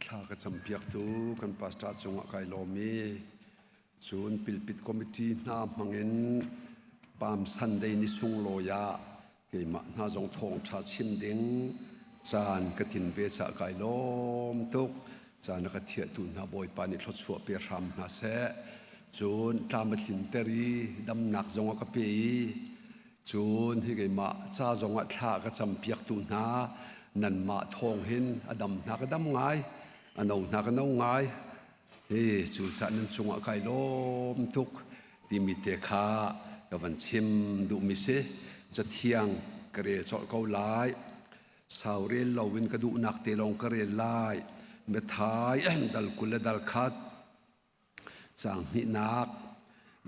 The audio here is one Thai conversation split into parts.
ทากระจำเปียกตูกันปัสตาจงไกลโลมีศูนย์ปิลปิดคอมมิตี้น้ำมังเงินปามสันเดนิสุงโลยาเกี่ยมาหน้าจงทองชาชิมดิงจานกระถินเวชไกลโลมตุกจานกระเทียตุนหาบอยปานิทศสวเปียรำนาเสจูนตามตินเตอรีดำหนักจงกระปีจูนที่เกี่ยมาจ้าจงทากระจำเปียกตูนานันมาทองเห็นอดำนักดำไงอันเอานักเอาไงจูจันนั้นจงไกลโลมตุกที่มีเตคากวันชิมดูมิเสจะเที่ยงกระเรจอดเกาไลสาวเรียนเราวินกระดูนักเตลงกระเรไลเมทายดัลกุลดัลคัดจางนินัก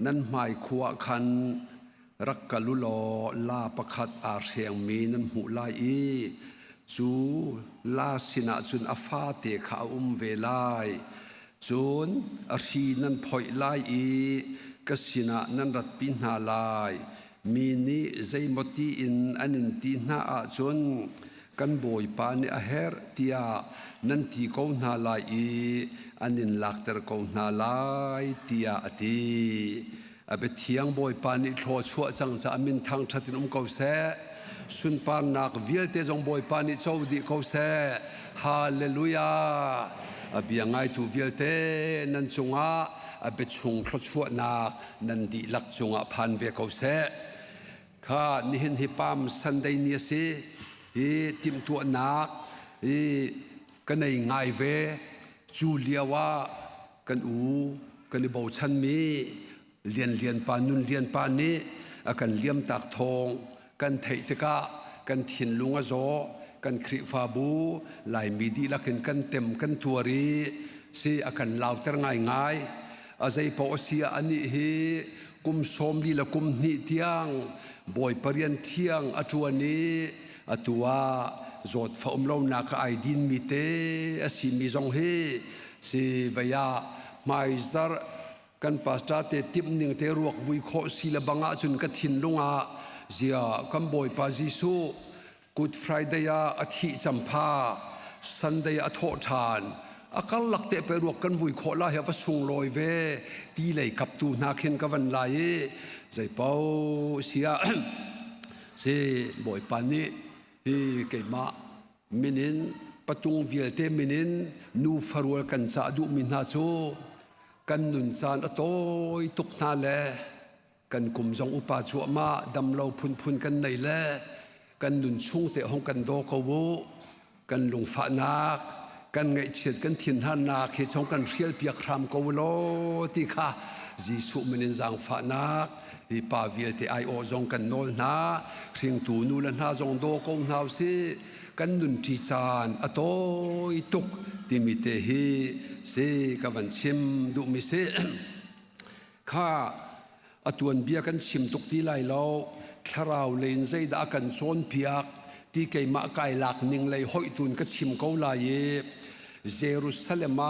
นั้นหมายขวคันรักกลุโลลาประคัดอาเสียงมีนั้นหูไลจูลาสินาจุนอาฟาเตขาเวไลจูนอาชีนั้นพอยไลกสินานั้นรัดปินาไลมีนี้ใจมติอินอันนินตีนาอาจนกันบอยปานิอาเฮรตียนันตีเขานาไลอันนินลักเตอร์เขานาไลตียอตีอเบเทียงบอยปานิโทชัวจังจะมินทางทัดินเขาเสสุนปานนักวิลเตจงบอยปานิโชดีเขาเสฮาเลลูยาอเบียงไงทูวิลเตนันจงอาอเบชงทศชัวนักนันดีลักจงอาพันเวเขาเสข้านิหินฮิปามสันเดนียซีติมตัวนักกันในไงเวจูเลียว่ากันกันในบ่าวชันมีเลียนปานุนเลียนปานี้กันเลี้ยมตากทองกันไทยตะกะกันถิ่นลุงอโจกันคริฟาบูลายมีดีลักกันเต็มกันตัวรีสิกันลาวเตอร์ง่ายอาศัยพอเสียอันนี้กุมสมดีละกุมนิเทียงบ่อยปริยันเทียงอัตัวนี้อัตัวจดฟ้าเราหนักไอดินมิเตสิมีจงเฮสิวายาไม่ซาร์กันปัสตาเตติมหนึ่งเตรวกวิเคราะห์ศิลบังอาจุนกัทินลุงอาเสียกันบ่อยปาจิสุกุดฟรายเดียอาทิจัมพาซันเดียอโททานอาการหลักเตะไปรวกกันวิเคราะห์ละเฮฟสุงลอยเวตีเลยกับตูนักเห็นกันวันไล่ใจเป้าเสียเสียบ่อยปานี้เกี่ยมามินินประตูวิลเตมินินนูฟารวลกันจะดูมินาโซกันนุนจานอโต้ตุกนาเลกันกุมจงอุปาจัวมาดำเราพุนกันในเลกันนุนชุ่งเตะห้องกันโดกวูกันลงฝานักกันไงเฉียดกันถิ่นหันนักเหตุชงกันเชียลเปียกครามกวโลติค่ะจีสุมินินจางฝานักที่ป่าวิลเตไอโอจงกันโนลนาเสียงตูนูลันหาจงโดกงนาวซีกันนุนทีจานอโต้ตุกติมิเตฮีเซกับวันชิมดูมิเซข้าอตวนเบียกันชิมตุกที่ไลเราคราวเลนใจดากันโซนเปียกที่เกยมาไกหลักนิ่งเลยหอยตุนก็ชิมเขาลายเยรูซาเล็ม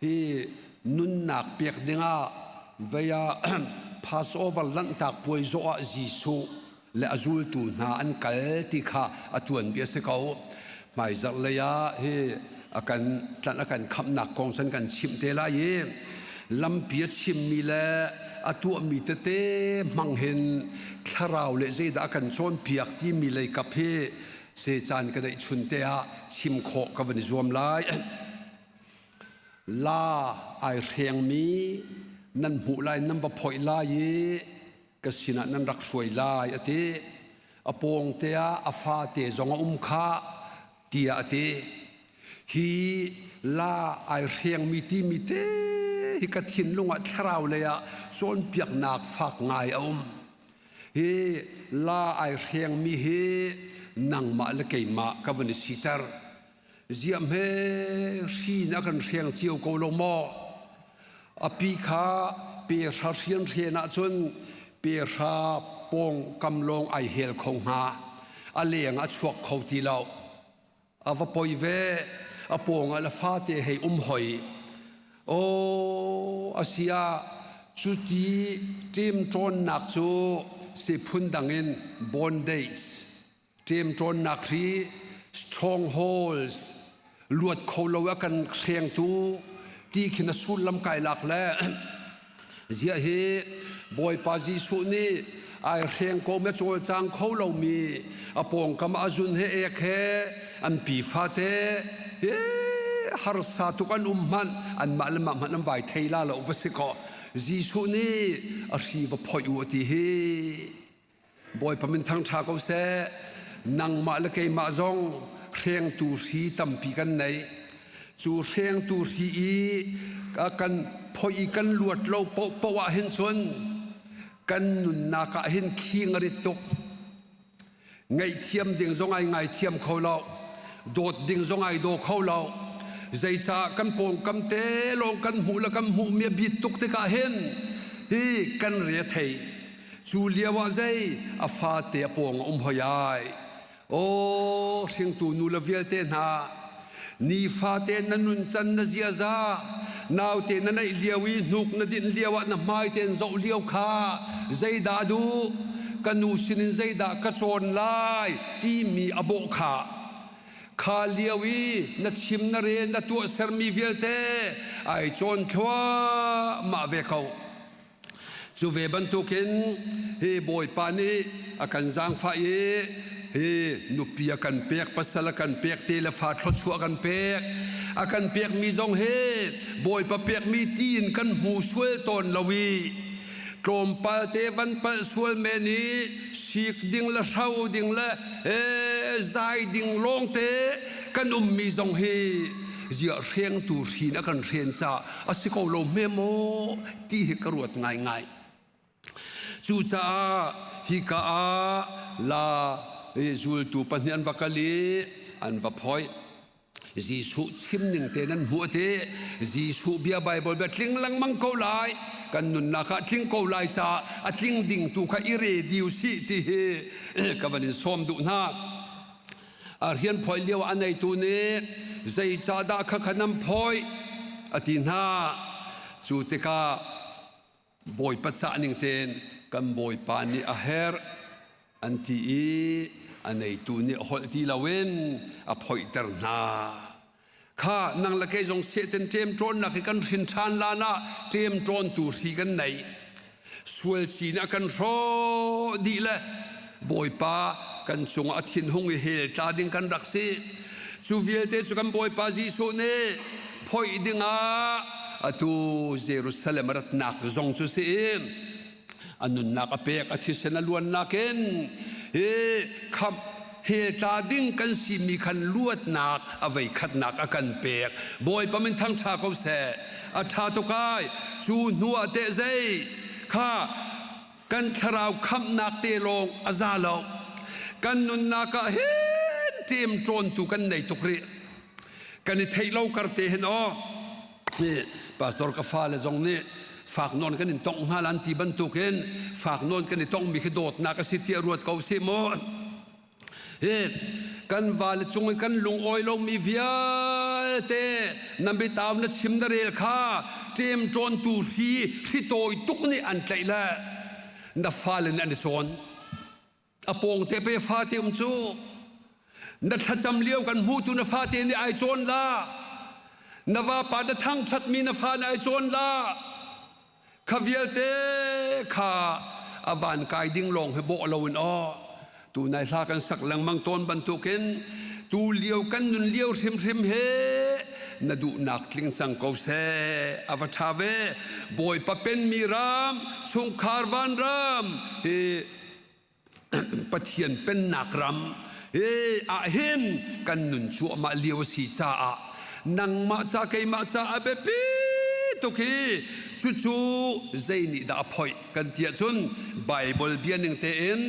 ที่นุนนักเปียกดิงาเวียพาสโอเวอร์ลันตักป่วยโซอาจิสุและอจูลตูนาอันกัลติข้าอตวนเบียสเขาหมายจากเลยอากันท่านอากันคำหนักกองสันกันชิมเทลายลำเปียชิมมีและอตัวมีเตมังเห็นคราวเลเจดากันชนเปียกที่มีเลยกับเพเสจานกันได้ชุนเตะชิมโคกับวันจวมลายลาไอเรียงมีนั่นหูลายนั่นบะพอยลายกสินะนั่นรักสวยลายอติอปงเตะอฟาเตจงขาเตียอติฮีลาไอเรียงมีที่มีเตฮิกทินลุงอัตราวเลยอะโซนเปียกนักฝากง่ายฮีลาไอเรียงมีฮีนังมาละเกยมากับวันสิตร์เจียมเฮชีนักเรียงเจียวโกลงมออภิคาเปียชาเชียนเทียนจนเปียชาปงกำลงไอเฮลคงหาอเลียงอัชวกเขาทีเราอวปอยเวอปงอัลฟาเตให้หอยโออาเซียจุดที่ทีมโจนนักจูสิพุนดังเงินบอนเดย์ทีมโจนนักรี strongholds ลวดเขาเรากันเชียงตูตีขินสุลลำไก่หลักและเสียเหบอยปาจีสุนี่ไอเชียงโกเมจวจางเขาเรามีอปองกำอาจุนเฮเอกเฮอันปีฟาเตฮาร์ซาตุกันมันอันมาลมามันไว้เทล่าเราอุปสิกอจีสุนี่อาชีวพอยอุติเฮบอยปมินทางชาเขาเสนังมาละเกยมาจงเชียงตูสีตั้มปีกันไหนจูเชียงตูสีกันพอยกันลวดเราปะวะเห็นชนกันนุนนักเห็นขี้งริตุกไงเทียมดิ่งจงไงเทียมเขาเราโดดดิ่งจงไงโดเขาเราใจจ่ากันปงกันเตลงกันหูละกันหูเมียบิดตุกเตกะเห็นฮีกันเรียไทยจูเลียวว่าใจอาฟาเตะปงหอยายโอ้เสียงตูนูละเวลเตนานีฟาเตนันนุนจันนเจียซานาวเตนันไอเลียวีนุกนดินเลียวนะไม้เตนโจเลียวขาใจดาดูกันนูสินใจดากระโจนไล่ที่มีอโบขาขาเลียวีนัดชิมนเรนนัดตัวเซอร์มีเวลเตไอโจนชัวมาเวเขาจูเวบันตุกินเฮบอยปานีอากันจางฟ้าเฮนุปียกันเปียกปัสละกันเปียกเตลฟาทรชัวกันเปียกอากันเปียกมีจงเฮบอยปะเปียกมีตีนกันหูช่วยตนละวีตรมปาเตวันปะช่วยเมนีชีกดิ่งละเช้าดิ่งละใจดิ่งลงเตกันมีจงเฮเสียเชียงตูสีนักันเชียนจ่าอาศัยเขาลมเมโมที่กระโดดง่ายจูจ่าฮิกาลาจูลตูปัญญาบักลีอันวับพอยจีสุชิมหนึ่งเตนันหัวเตจีสุเบียไบเบิลแบบทิ้งลังมังเกาไลกันนุนนักทิ้งเกาไลจ่าทิ้งดิ่งตูข้าอิเรดิวสิที่กับวันนี้สมดุนาเรียนพอยเลี้ยวอันในตัวนี้ใจจ่าดาข้าขนำพอยอตินาจูเตกาบอยปัจจานิงเตนกันบอยปานีอาเฮร์อันที่อันในตัวนี้หดที่ละเว้นอภัยเตอร์นาข้านั่งละเกยจงเสด็จเจมโจรนักกันสินชานลานะเจมโจรตูสีกันไหนสวยจีนักกันโซดีละบอยป้ากันจงอาทินหงเฮลตาดิงกันรักษีจูเวียเตจูกันบอยป้าจีโซเน่พอยดิงอาตูเยรูซาเล็มรัตนักจงจูเซมอันนุนนักเปียกอาทิตย์เซนล้วนนักเองขับเฮตาดิ้งกันสิมีคันลวดนักเอาไว้ขัดนักอากันเปียกบอยปะมันทั้งชาเขาเสอาชาตุกายจูนัวเตเซข้ากันคราวคำนักเตลงอาซาลกันนุนนักเห็นเตรียมโจรตุกันในตุกเรกันเทยเล่ากระเตเห็นอ๋อนี่ปาสตอร์กฟ้าเลยจงนี่ฝากนอนกันนี่ต้องหาลันที่บรรทุกเห็นฝากนอนกันนี่ต้องมีขดดนักสิทธิรวดเขาเสียมอนกันวาลจงกันลุงอ้อยลงมีเวียเตนำไปตามนัดชิมนเรลข้าเตรียมโจรตูสีที่โตยตุกนี่อันใจละนับฟ้าเลยอันโจรอปงเตไปฟ้าเตมจูนัดจำเลี้ยวกันหูตุนฟ้าเตนี่ไอโจรละนว่าปาดทั้งชัดมีนฟ้าไอโจรละขวิลเตข้าอวานกายดิ้งลงให้โบลาวินอ้อตูนายซากันสักหลังมังต้นบรรทุกินตูเลี้ยวกันนุนเลี้ยวซิมเฮนดูนักลิงสังเกาเซอวตาเวบอยปะเป็นมีรามชงคารวันรามปะเทียนเป็นนักรำอาเห็นกันนุนชัวมาเลี้ยวสีซานังมาซาเกยมาซาอเบปีตุกีจู่ๆใจนี่ดาพอยกันเทียจุนไบเบิลเบียนึงเตอิน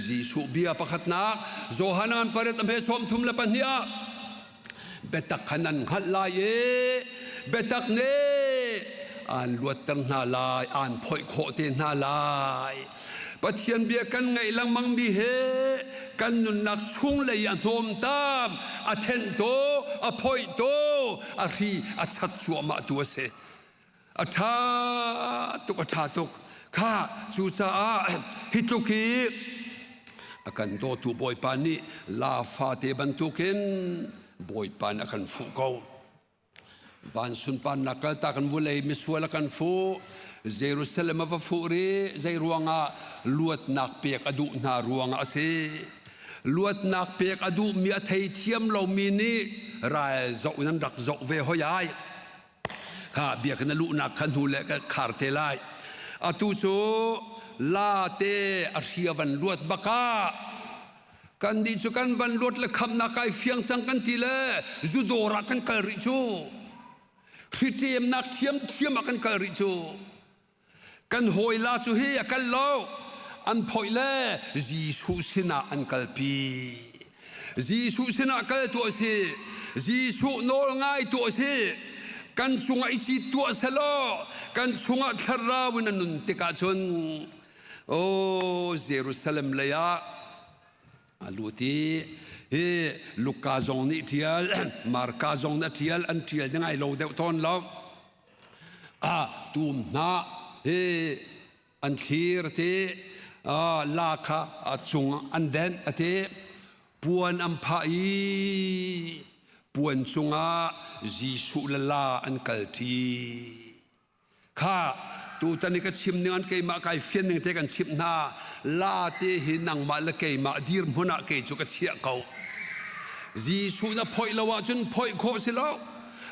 จีสุเบียประคัตนักโจฮานันปาริตอเมสอมทุมละปัญญาเบตักขนันขัดลายเบตักเนอ่านลวดตั้งนาลายอ่านพอยโคเตนาลายปะเทียนเบียกันไงลังมังมีเฮกันนุนนักชุงเลยอันโนมตามอเทนโตอพอยโตอารีอาชัดชัวมาตัวเสอาชาตุกข้าจูซาฮิตุกีอากันโตตูบอยปานีลาฟาเตบันตุกิน บอยปานอากันฟูเขาวันสุนปานนักตากันบุเลยมิสวลกันฟูเยรูซาเล็มว่าฟูรีใจรวงะลวดนักเปียกอดุนารวงะเสลวดนักเปียกอดุมีอัฐิเทียมเรามีนี่รายเจ้านั้นดักเจ้าเวหอยายข้าเบียกนัลุนักขันหูเล็กขาร์เทลายอตุโซลาเตอาเซียวันลวดบักากันดิจุกันวันลวดเล็กคำนักไอเฟียงสังกันทีเล่จุดรักกันกัลริจูคริเตียมนักเทียมกันกัลริจูกันหอยลาจูเฮียกันโลอันพอยเล่จีสุสินาอันกัลปีจีสุสินากัลตัวเสจีสุโนลง่ายตัวเสกันชงไอจีตัวเสลอกันชงคาราวินันุนติกาชนโอ้เยรูซาเล็มเลยอะลูตีลูกาจงนิเทียลมาร์กาจงนิเทียลอันเทียลยังไงเราเดวตอนเราตูมนาอันทีร์เตลาคาจงอันเดนเตปวนอัมพายปวนจงจีสุลลาอันกัลทีข้าตูตอนนี้ก็ชิมเนื้อเกยมาไก่เฟียนหนึ่งเทกันชิมนาลาเตหินังมาละเกยมาดีร์มุนักเกยจุกเชียเขาจีสุน่ะพอยละว่าจนพอยโคสิแล้ว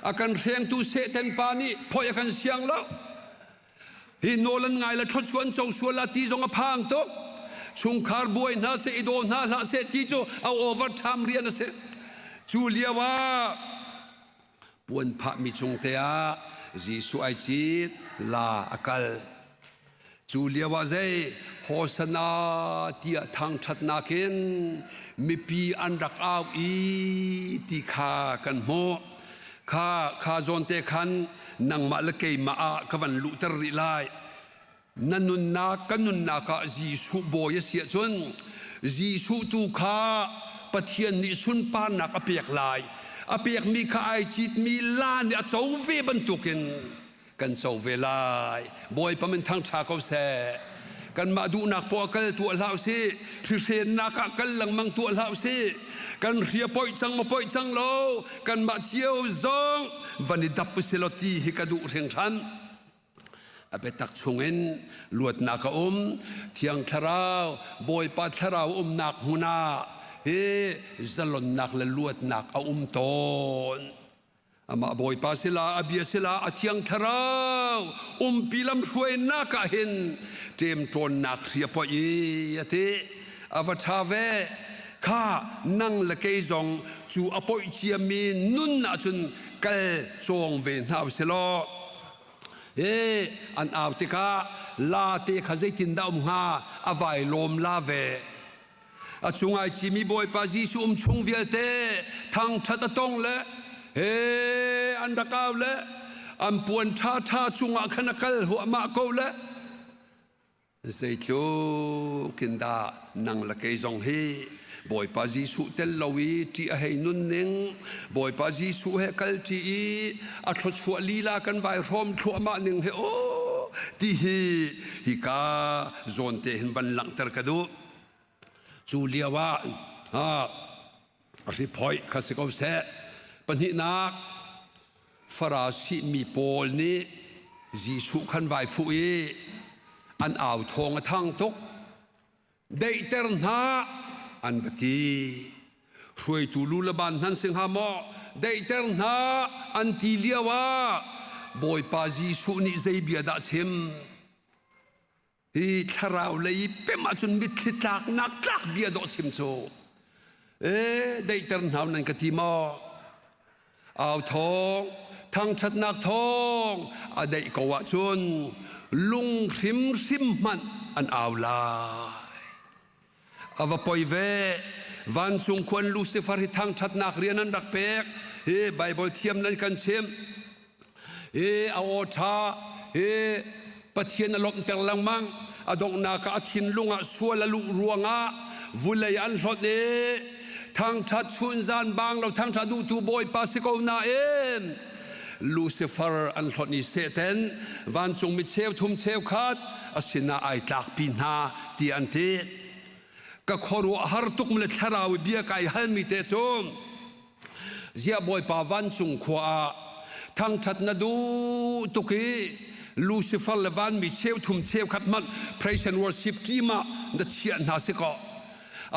อาการเรียงตูเสเทนปานีพอยอาการเสียงแล้วฮิโนลันไงละทศวรรษจงสวลาตีจงอพังโตชุงคาร์บวยน่าเสอิโดน่าละเสตีโจเอาโอเวอร์ไทม์เรียนน่ะเสจูเลียว่าปวนพระมิจงเตียจีสุไอจีลาอากาลจูเลียวว่าใจโฮสนาที่ทางชัดนาเคนมีปีอันรักเอาอีที่ข้ากันโมข้าจนเตคันนังมาละเกยมาอาควันลุตริไลนันนุนนากันนุนนาคาจีสุโบยเสียจนจีสุตูข้าปะเทียนนิสุนปานักอเปียกลายอเปียกมีข้าไอจิตมีลานเนี่ยเจ้าเวบรรทุกินกันเจ้าเวลายบอยปะมันทางชาเขาแสกันมาดูนักปอกัลตัวลาวเสที่เสียนักกัลลังมังตัวลาวเสกันเรียปอยจังมาปอยจังโลกันมาเชียวซองวันนี้ดับเสลตีฮิกาดูเสียงฉันอเปตักชงเงินลวดนักเทียงทราวบอยปัทราวนักหุนาจะหล่นนักและลวดนักเอาตนอามาบอยปาสิลาอเบียสิลาอเทียงทราวปีลำช่วยนักเห็นเตรียมตนนักเสียพอยเตอวัตาเวข้านั่งละเกยจงจูอปอยเชียมีนุนอาจุนเกลจงเวนเอาสิลออันเอาติกาลาเตขจิตินดาวมหาอวัยลมลาเวอาจงไอชีมีบอยปาจีสุชงเวียเตทางชัดตงเลอันดักเอาเลอันปวนท่าจงอาขนักลหัวมาโกเลเสียจูกินดานังละเกยจงเฮบอยปาจีสุเตลลวีที่ให้นุนนิงบอยปาจีสุเฮกัลที่อัตชัวลีลากันไว้รวมทัวมาหนึ่งเฮโอที่ฮิกาโซนเตหินบันลังตรกดูจูเลียว่าริพอยข้าศึกเอาเสปัญหานักฟราสิมีโพลนี้จีสุขันไว้ฟุยอันอ่าวทองทั้งทุกได้เตอร์นาอันวัตีช่วยตูลูลบันนั้นสิงหามอได้เตอร์นาอันทีเลียว่าบอยปาจีสุนิใจเบียดชิมทาราวเลยเป็นมาจนมิดคิดลักนักลักเบียดอชิมโซได้เตอร์นานั่นกติมอเอาทองทั้งชัดนักทองได้กว่าจนลุงซิมมันอันเอาลายอวปอยเววันจงควรลูซิฟาริทางชัดนักเรียนนั้นดักเปกไบเบิลเทียมนั้นกันเชื่อมเอาทาปะเทียนลมเตลังมังอดงนาคาทินลุงสัวละลุรวงวุเลยอันสดทางชัดชุนจานบางเราทางชัดดูตูบอยปาสิโกนาลูซิฟาร์อันสดนี้เสต็นวันจงมิเชลทุมเชลขาดอสินาไอตักปีนาตีอันเตก็ขอรู้ฮาร์ตุกมเลทราวเบียกไอฮัลมิเตซอม เสียบ่อยป่าวันจุงขวาทางชัดนาดูตุกีลูซิฟัลเลวันมีเชลทุ่มเชลขัดมัน praise and worship กี่มาดัชเชียนาสิกอ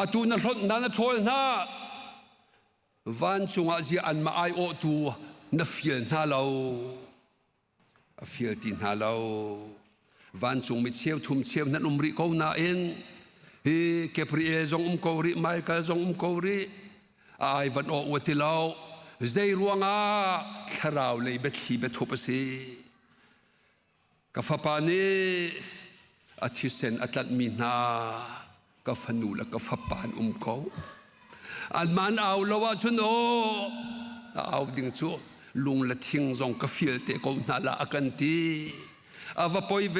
อาตูนั่นรถนั่นทอยน่าวันจุงอาเซียอันมาไอโอตัวนับฟิลน่าเราฟิลตินน่าเราวันจุงมีเชลทุ่มเชลนั่นริโกนาเอ็นเกปริเอจงกอริไมเคิลจงกอริไอวันโอวัติลาวใจรวงอาขราวเลยเบ็ดฮีเบ็ดทุบสีกับฟ้าปานีอาทิเซนอัตมีนากับฟนูและกับฟ้าปานเขาอันมันเอาละว่าชนโอเอาดิ่งชัวลุงละทิ้งจงกับฟิลเตกนาละกันตีอาวปอยเว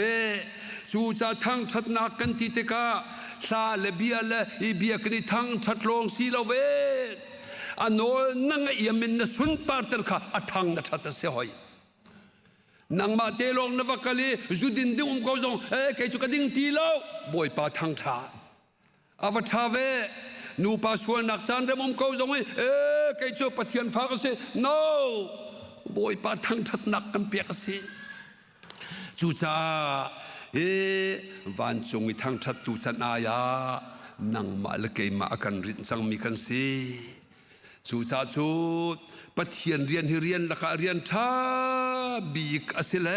จูจะทั้งชัดนักกันตีเตกาซาเลเบียเลอีเบียกันทั้งชัดลงสีละเวอันโนนังยามินนสุนปาร์ตร์ค่ะอัฐังนัทตัสเซหอยนังมาเตลงนวักลีจุดินดิงก็จงเคยจุกดิ่งตีเลาบอยปาทังชาอาวทาเวนูปาสวนนักสันเดมุมก็จงเคยจุปะเทียนฟ้าก็เส no บอยปาทังชัดนักกันเปียกสิจูจ้าวันจงอีทังชัดตูชันอายานังมาเลเกยมากันรินจังมีกันสิจูจ้าจูปะเทียนเรียนละกะเรียนท่าบีกอสิเล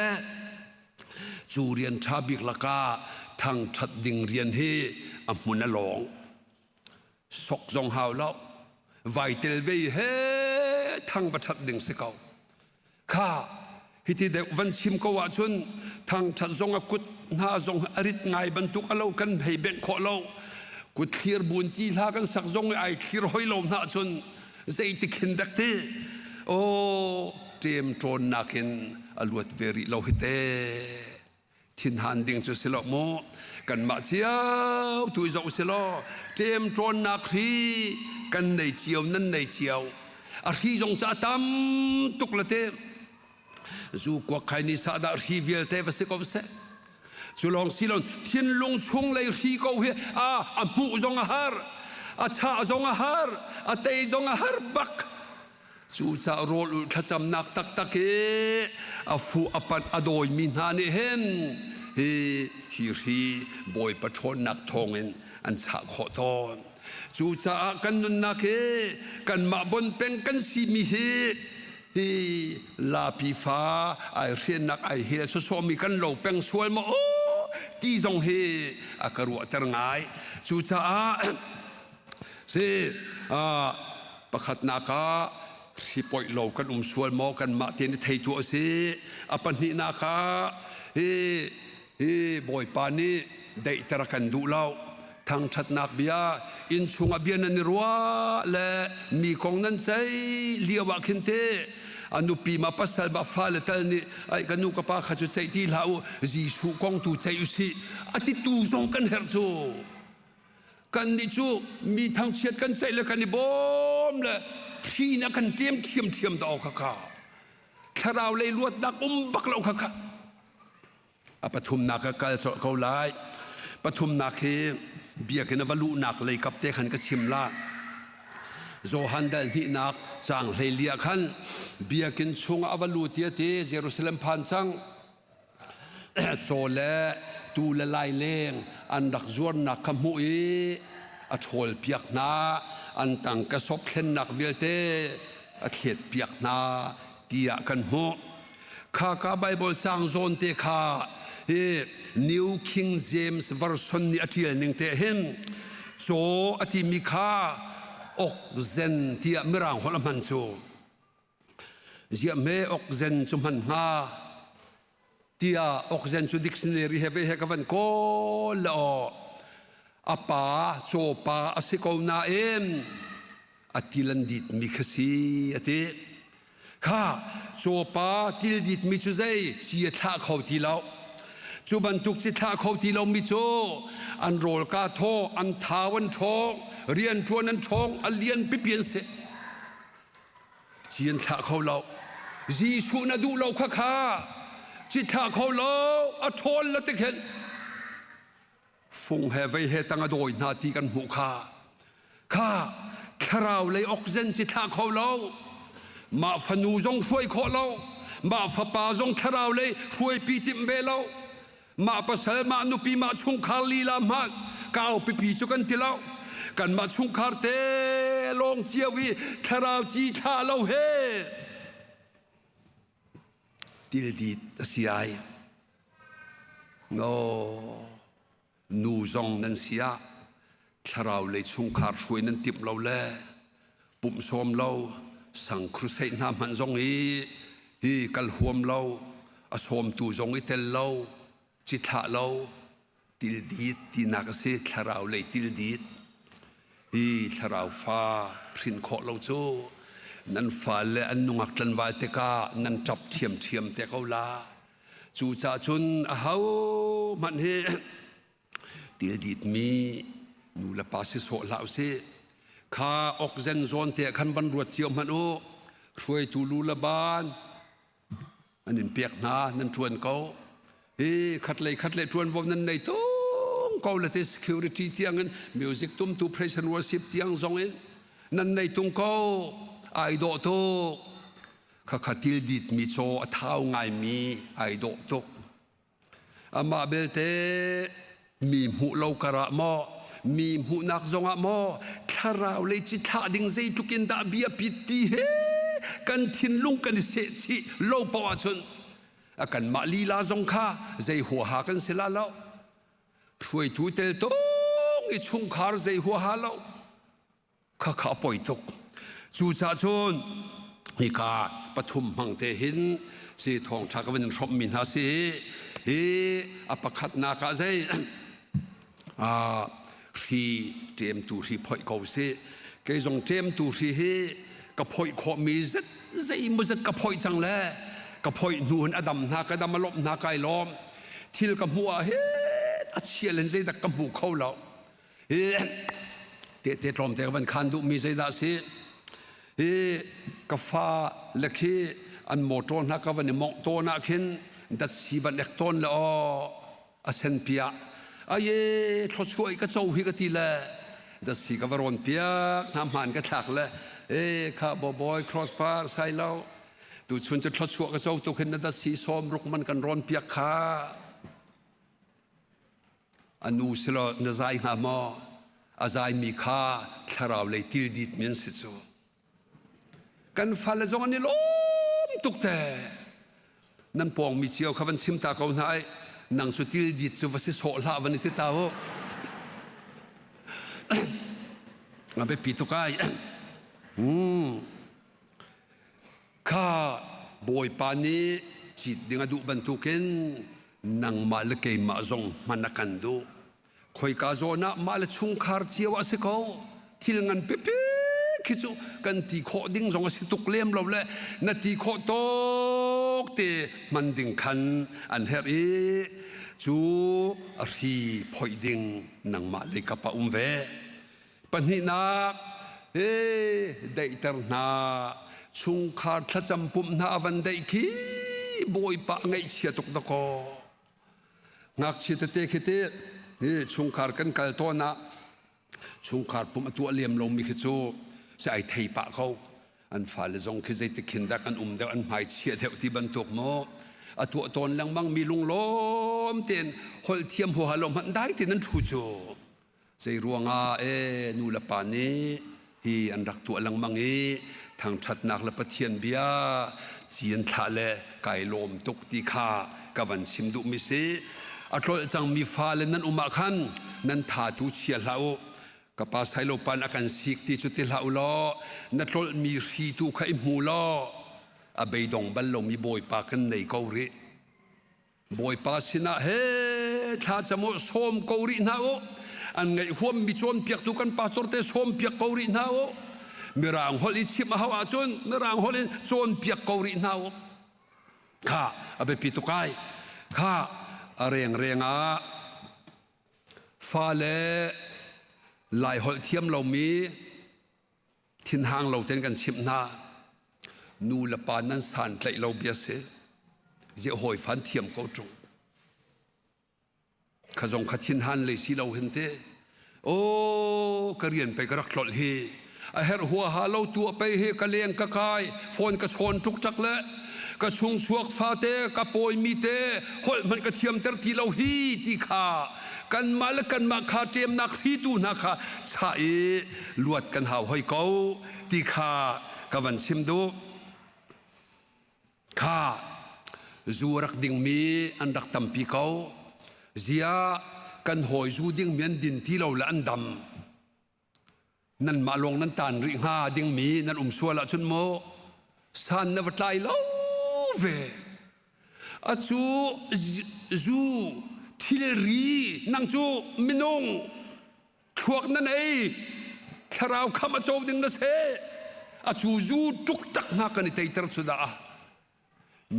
จูเรียนท่าบีกละกะทังชัดดิ่งเรียนเฮอมุนลองสกจงหาวแล้วไวเตลเวเฮทังประชัดดิ่งสิเขาข้าฮิติเดวันชิมก็ว่าชนทางชัดจงอกุดนาจงอริดไงบรรทุกเอากันให้เบงขอเรากุดเขียบุญที่ลากันสักจงไอขีรหอยลมนาชนใจติขินดักเตโอเตมโจนนักินอลวดเวริเราฮิเตทินหันดิ่งจุสิลโมกันมาเชียวตุยจงสิลเตมโจนนักฮีกันในเชียวนั่นในเชียวอาฮีจงจะตามตุกละเตจูกว่าใครนิสาดาฮีเวลเตวสิกอเสจูลองสิลอนทินลงชงเลยฮีก็เฮอามูจงอาหารอาชาจงอาหารอาเตยจงอาหารบักจูจะโรลทัจำนักตักตักอาฟูอปันอดอยมินานเห็นฮีบอยปะทนนักทองอันชาขอตอนจูจะกันนุนนักกันมาบนเป็นกันสีมีลาปีฟ้าไอเรียนนักไอเฮสโซมีกันโลเป็งสวยมาโอ้ตีจงเฮอากระวัตรง่ายจูจะสิประคัดนักสิปล่อยโลกันสวยมอกันมาเทนไทยตัวสิอปันหินักบอยปานีได้ตระกันดูเล่าทางชัดนักเบียอินชุงอเบียนันรัวและมีของนั้นใจเลียวะขินเตอนุปีมาปัสสาวะฟ้าเลตัลนี่ไอ้กันนุกปาขจุใจที่ลาวจีสุกองตูใจอุสิอติตูจงกันเฮร์โซกันนิจูมีทางเชียดกันใจเลยกันนิบอมเลยที่นักกันเทียมต่อข้าข้าเราเลยลวดดักบักเราข้าปฐุมนักก็เขาไล่ปฐุมนักเบียกันวลูนักเลยกับเตขันก็ชิมละโจฮันเดนที่นักจางเลยเลียขันเบียกันชงอวลูเตียเตเยรูซาเล็มพันจังโจเลตูเลไลเลงอันดักจวนนักขมุยอัทโลเปียกนาอันตังกระสอบเข็นนักเวลเตอัเขียดเปียกนาเตียกันหัวข้าไบเบิลจางโซนเตข้าNew King James Version นี่อธิลนึงเตะเห็นโจอธิมิคาอกเซนที่มิรังหัวละมันโจเจียเมอกเซนจุมันฮาที่อกเซนจุดิกชันนารีเฮเวเฮกันโคลอาปาโจปาอสิโกนาเอ็มอธิลันดิตมิคซีอธิข้าโจปาทิลดิตมิจุใจเชียท่าเขาที่เราจูบันทุกสิทธาเขาที่เรามิโจอันโรลกาโทอันทาวันทองเรียนทวนนันทองอันเลียนปิเปียนเสเจียนท่าเขาเราจีสุนาดูเราข้าจิตท่าเขาเราอัทนละติเห็นฟงเฮเวเฮตังอโดยนาทีกันหูข้าคราวเลยออกเซนจิตท่าเขาเรา มาฟนูจงช่วยขอเรามาฟปาจงทราวเลยช่วยปีติมเบลเรามาปัสสาวะมานุปีมาชุงคาลีลามากก้าวไปปีจุกันที่เรากันมาชุงคาร์เตลงเจียวีทราวจีทาเราเฮติลดีตเสียโง่นูจงนั้นเสียทราวเลยชุงคาร์ช่วยนั้นติมเราแลปุ่มสมเราสังครุเซนามันจงฮีกัลหวมเราอสมตูจงอิเตลเราจิตหะเราติลดีตที่นักเสกทราวเลยติลดีตฮีทราวฟ้าสินขอเราโจนั่นฟ้าและอันนุ่งอักลันวาเตกานั่นจับเทียมเตกาลาจูจ่าจุนเฮามันเฮติลดีตมีนูละปาสิโซลาวเซข้าออกเซนโซนเตะขันบรรลุเจียวมันโอช่วยตูลูละบานอันนี้เปียกนานั่นชวนเขาขัดเลยชวนวงนั้นในตู้เขาเลยที่ security เตียงนั้น music ตุ้มตู praise and worship เตียงซองเองนั่นในตุ้งเขาไอโดโตข้าขัดติลดิดมีโซเท้าไงมีไอโดโตอามาเบลเตมีหูเรากระมอมีหูนักจงอะมอถ้าเราเลยจิตหาดิ่งใจทุกินดาบียปิตีเฮกันทินลุงกันเสียชีโลปวาชนกันมาลีลาจงข้าใจหัวหากันเสละแล้วช่วยตูเตลตงอีชุงคาร์ใจหัวหาแล้วข้าปล่อยตกจูจ่าชนฮิกาปฐุมมังเตหินสีทองชักวันชมมินหาสีอปขัดนาคาใจชีเตรียมตัวชีพ่อยเขาเสกจงเตรียมตัวชีเฮกับพ่อยขอมีสักใจมันจะกับพ่อยจังเลยกับพ่อยนูนอดัมนากระดัมมาลบนาไกล้อมทิลกับหัวเฮอเชียเลนใจดักกับบุกเขาแล้วเตะตรอมเตะวันคันดูมีใจดาสีกับฟ้าเล็กอันโมโตนักวันนี้มองโตนักขึ้นดัดสีบันเล็กต้นแล้วอาเซนเปียอาเย่ทศช่วยก็เจ้าหิกทีละดัดสีกับวรนเปียน้ำมันก็ถักละข้าบอยครอสพาร์ใส่แล้วตูชวนจะทศช่วยก็เจ้าตัวขึ้นดัดสีซ้อมรุกมันกันร้อนเปียกขาอนุสละนใจหามออาใจมีข้าทาราวเลยติลดิดเหมือนสิโซกันฟัลจงอันนี้ล้มตุกแต่นั่นปองมีเชียวขวันชิมตาเขาหายนังสุติลดิดสุวสิโสลาวันนี้ที่ตาวงานไปปีตุกายข้าบอยปานีจิตดึงอดุบันทุกินนังมาลเกยมาจงมันนักันดูคอยกาโซนะมาลชุงคาร์เจียวสิเขาที่งานเป๊ะคิดจูกันตีโคดิ้งจงสิตุกเลี้ยมเราเลยนาตีโคโตกเตมันดิ้งคันอันเฮรีจูรีพอยดิ้งนังมาเลยกับปะเวปัญหานักได้ตระหนาชุงขาดทัจำปุ่มนาวันได้ขี้บอยปะไงเชียตุกตะโกนักเชียตเตคิเตชุงขาดกันกัลตัวนะชุงขาดปุ่มตัวเลี้ยมลงมีคิดจูใส่ไทยปะเขาอันฝ่ายจงคือใจติขินดักอันเดียวอันหมายเชียเดียวที่บรรทุกโมตัวตนลังบังมีลุงล้มเตียนหอยเทียมหัวลมมันได้ที่นั้นถูจูใจรัวงานูละปานีฮีอันรักตัวลังบังทางชัดนักละปะเทียนเบียเจียนทะเลไก่ลมตกตีขากวันชิมดุมิเซอัตโตจังมีฟ้าเลนั้นอุมาขันนั้นถาตุเชียเหลากับภาษาโลปันอาการสิกที่จุดที่เหลาล้อนัดรถมีสีตุขอิมูล้ออาเบยดงบัลลมมีบอยปากันในเกาหลีบอยปาสินะเฮถ้าจะมั่วส้มเกาหลีนะโออันไงหัวมีจนเปียกตุกันปาสตอร์เตส้มเปียกเกาหลีนะโอมีรางฮอลิชิมาฮาวาจนมีรางฮอลิจนเปียกเกาหลีนะโอข้าอาเบปิตุกายข้าเรียงฟ้าเลหลายหอยเทียมเรามีทินหางเราเต้นกันชิมนานูละปานั้นสานใจเราเบียเสเจ้าหอยฟันเทียมเขาตรงข้าจงขัดทินหันเลยสิเราเห็นเตโอ้กระเรียนไปกระรักหลอดเฮ a her hua halo tu pe he ka leng ka kai phone ka chon tuk tak le ka chung chuak fa te ka poi mi te hol man ka thiam ter ti lo hi ti kha kan mal kan ma kha tem nak thi tu na kha cha e luat kan hau hoi ko ti kha ka van sim do kha zurak ding mi an rak tam pi ko zia kan hoi zu ding mian din ti lo la an dam nan ma long nan tan ri nga ding mi nan suala chun mo san na vatlai lo ve a chu zu thil ri nang chu minong thuak nan ei tharau khama chaw ding na se a chu zu tuk tak na kan tei tar chu da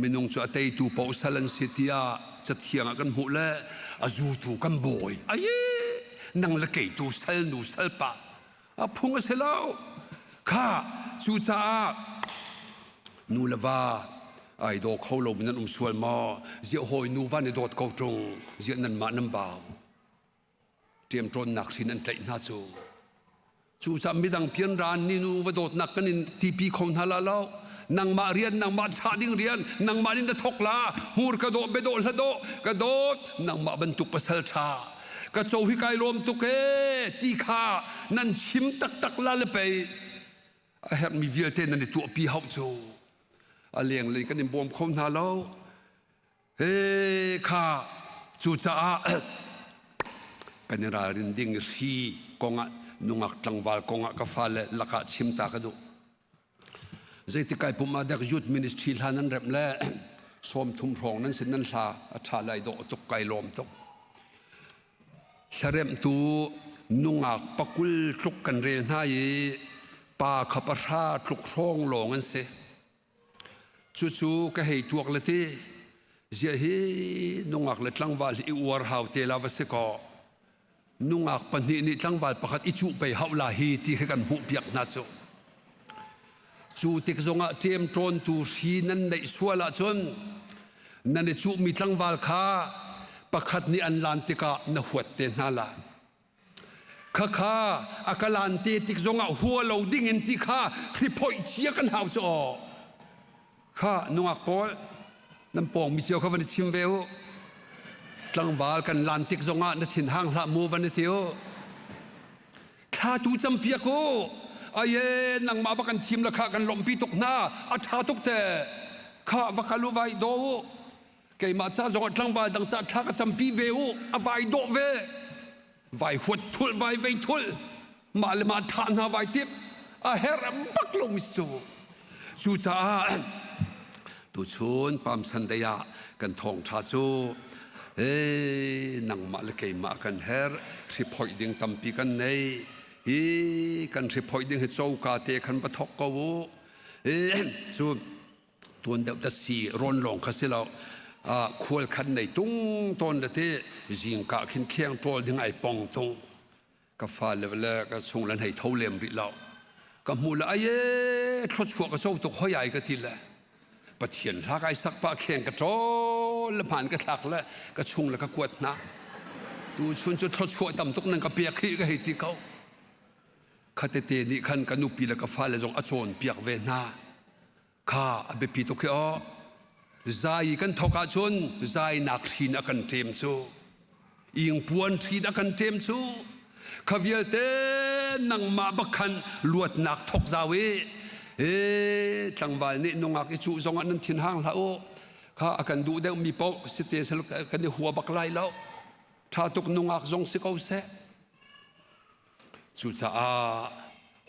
minung chu atei tu pau salan sitia chathiang kan mu le a zu tu kan boy ai nang la kei tu sal nu sal pa a phunga selau kha chu cha nu lava ai do kholo nan sual ma zia hoi nu van dot ko tung zia nan ma nam ba tiam tron nak sin an tlai na chu cha midang pian ran ni nu va dot nak kan in tp khon hala lao nang ma rian nang ma cha ding rian nang ma nin da thok la hur ka do be do la do ka do nang ma ban tu pasal cha ka chou hi kai lom tu ke ti kha nan chim tak tak la le pe a her mi vial te nan tu pi hau chu a leng le kan in bom khom na lo he kha chu cha kan ra rin ding si konga nungak tlangwal konga ka fa le laka chim ta ka do zai ti kai puma dak youth ministry hanan rem le som thum rong nan sin nan sa a tha lai do tuk kai lom tok sarem tu nungak pakul tluk kan rel na yi pa khapara tluk rong long an se chu chu ka hei tuak le ti zia hi nungak le tlangwal i war hau te la va se ko nungak pani ni tlangwal pakhat i chu pe hau la hi ti kan hu piak na chu chu tik zonga tem tron tu hi nan nei suala chon nan chu mi tlangwal kha pakhat ni an lan tika na huat te na la kha kha akalan te tik zonga huwa lo ding in ti kha khri phoi chia kan hau cho kha nungak pol nam pong mi chiao kha van chim veo tlangwal kan lan tik zonga na thin hang hla mu van tio kha tu cham pia ko aye nang ma bakan thim la kha kan lom pi tok na a tha tok te kha vakalu vai do ke ma cha zong tlangwal dang cha tha ka cham pi veu a vai do ve vai hut thul vai ve thul ma le ma tha na vai tip a her bak lo mi su chu cha tu chun pam san de ya kan thong tha chu nang ma le ke ma kan her si phoi ding tam pi kan nei hi kan si phoi ding he chou ka te khan pa thok ko chu tuan de ta si ron long kha se lo khol khan nei tung ton de te jing ka khin kheng tol ding ai pong tung ka fa le ka chung lan hei tho lem ri lo ka mu la ai thlo chua ka chou tu khoi ai ka ti la pathian ha kai sak pa kheng ka tol la phan ka thak la ka chung la ka kwat na tu chun chu thlo chua tam tuk nang ka pek khi ka hei ti kau khate te ni khan ka nu pi la ka fa le jong a chon piak ve na kha abe pi to ke o zai kan thoka chun zai nak thin a kan tem chu ing puan thin a kan tem chu khavial te nang ma bakhan luat nak thok zawe tlangwal ni nungak i chu zong an thin hang la o kha akan du de mi po site sel kan ni huwa baklai lo tha tuk nungak zong se ko se chu cha a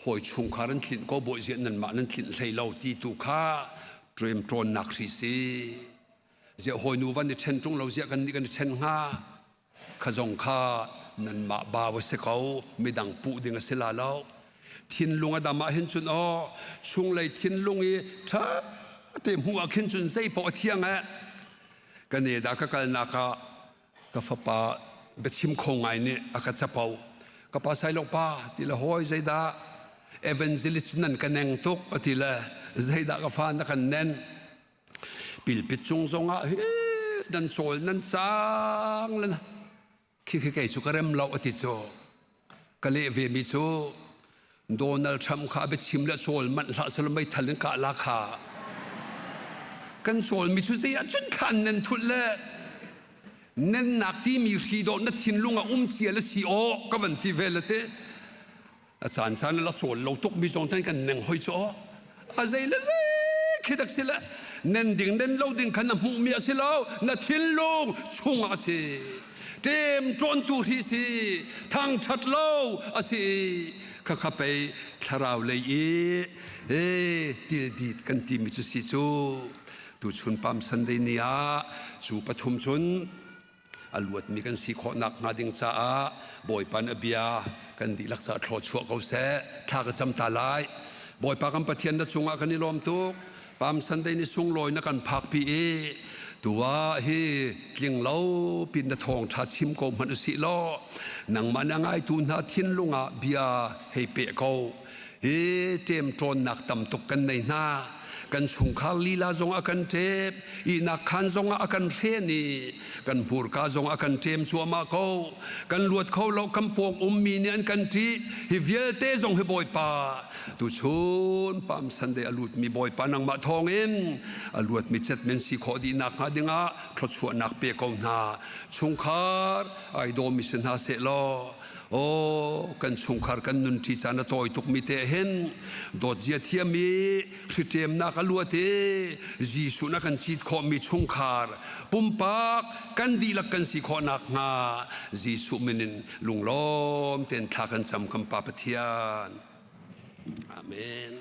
hoi chung kharan thin ko bo je nan ma nan thin hlei lo ti tu kha dream tron nak ri si je hoi nu van ni chen tung lo je kan ni kan chen nga kha zong kha nan ma ba wa se ko midang pu ding a se la lo thin lunga da ma hin chun o chung lei thin lungi tha te mu a khin chun sei po thiang a kan ne da ka kal na ka fa pa be chim khong ai ni a ka cha pau ka pa sai lo pa ti la hoi zai da evangelist nan ka neng tok ati la zai da ka fa na kan nen pil pit chung zonga dan chol nan chang la khi kai chu ka rem lo ati cho ka le ve mi chu โดนัลด์ทรัมป์ข้าไปชิมและโจลมันละสลไม่ทันกะราคากันโจลมีชุดเสียจนขันนั่นทุนละเน้นหนักที่มีสีดอกนัดทินลุงเจียและสีโอก็วันที่เวลเตอาจารย์ฉันละโจลเราตุกมีสองท่านกันหนึ่งหอยโจอาใจละใจคิดอักษิละเน้นดิ่งเน้นเราดิ่งขันน้ำหูมีอาศิลานัดทินลุงชุ่งอาศิเต็มจวนตูที่สิทางชัดเล่าอาศิข้าไปคลาวเลยดีดกันทีมิจุสิจูตูชุนปั๊มสันเดนียจูปฐุมชนอลวดมีกันสีขอนักงาดิงจ้าบอยปันอเบียกันดีลักษาทอดชัวเขาเสะทากจำตาลายบอยปากันปะเทียนนัดจุงอากันนิลอมตุกปั๊มสันเดนิสุงลอยนักกันพักพีตัวเฮกลิงเล่าปินทองชาชิมกมันสิล้อนังมันยังไงตูนาทินลุงเบียให้เปะเขาเต็มตรนหนักต่ำตกกันในหน้ากันสุงคาลีลาจงอากันเทปอีนักขันจงอากันเทนีกันผูรกาจงอากันเทมชัวมาเขากันลวดเขาเราคำปองมีเนียนกันทีฮิเวลเตจงฮิบอยปาตุชุนปามสันเดอลุดมีบอยปานังมาทองอลวดมีเจ็ดเมนสีขอดีนักหาดิงะทศชัวนักเปียกองนาสุงคาร์ไอโดมิสนาเซลอโอ้กันสงครามกันนุนที่จานตัวตุกมิเตเห็นดอดเจียเทียมีสิเตมนักลัวเตจีสุนักกันจีดขอมีสงครามปุ่มปากกันดีลักกันสิขอนักงาจีสุมินินลุงล้อมเต็นทักกันจำคำปาปเทียนอาเมน